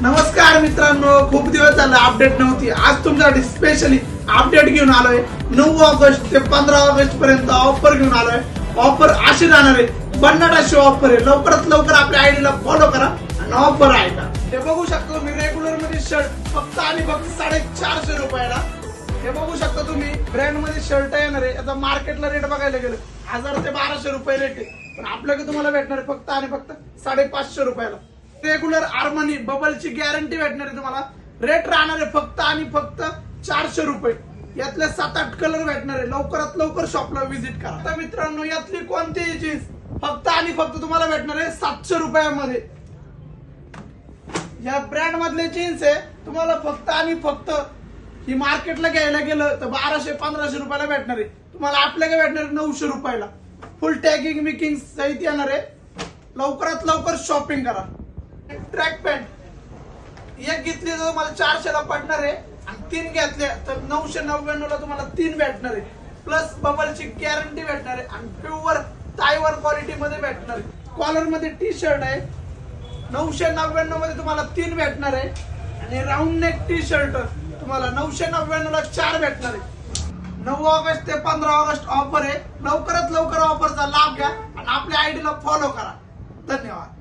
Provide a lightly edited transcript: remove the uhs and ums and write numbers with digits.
नमस्कार मित्रांनो, खूप दिवस झाले अपडेट नव्हती. आज तुमच्यासाठी स्पेशली अपडेट घेऊन आलोय. 9 ऑगस्ट ते 15 ऑगस्ट पर्यंत ऑफर घेऊन आलोय. ऑफर अशी राहणार आहे, भन्नाट अशी ऑफर आहे. लवकरात लवकर आपल्या आयडीला फॉलो करा आणि ऑफर आहे का हे बघू शकता तुम्ही. रेग्युलर मध्ये शर्ट फक्त आणि फक्त 450 रुपयाला. हे बघू शकता तुम्ही, ब्रँड मध्ये शर्ट येणार आहे. आता मार्केटला रेट बघायला गेलं 1000 ते 1200 रुपये रेट आहे, पण आपल्याकडे तुम्हाला भेटणार आहे फक्त आणि फक्त 550 रुपयाला. रेग्युलर आर्मनी बबलची गॅरंटी भेटणार आहे तुम्हाला. रेट राहणार आहे फक्त आणि फक्त 400 रुपये. यातले 7-8 कलर भेटणार आहे. लवकरात लवकर शॉपला व्हिजिट करा. आता मित्रांनो, यातली कोणतीही जीन्स फक्त आणि फक्त तुम्हाला भेटणार आहे 700 रुपयामध्ये. या ब्रँड मधले जीन्स आहे तुम्हाला फक्त आणि फक्त ही मार्केटला घ्यायला गेलं तर 1200-1500 रुपयाला भेटणार आहे. तुम्हाला आपल्याकडे भेटणार आहे 900 रुपयाला. फुल टॅगिंग मिकिंग सहित येणार आहे. लवकरात लवकर शॉपिंग करा. ट्रॅक पॅन्ट एक घेतली तर तुम्हाला 400 ला पडणार आहे आणि 3 घेतल्या तर 999 ला तुम्हाला 3 भेटणार आहे. प्लस बबलची गॅरंटी भेटणार आहे आणि प्युअर तायवान क्वालिटी मध्ये भेटणार आहे. कॉलर मध्ये टी शर्ट आहे 999 मध्ये तुम्हाला 3 भेटणार आहे आणि राऊंड नेक टी शर्ट तुम्हाला 999 ला 4 भेटणार आहे. 9 ऑगस्ट ते 15 ऑगस्ट ऑफर आहे. लवकरात लवकर ऑफरचा लाभ घ्या आणि आपल्या आयडीला फॉलो करा. धन्यवाद.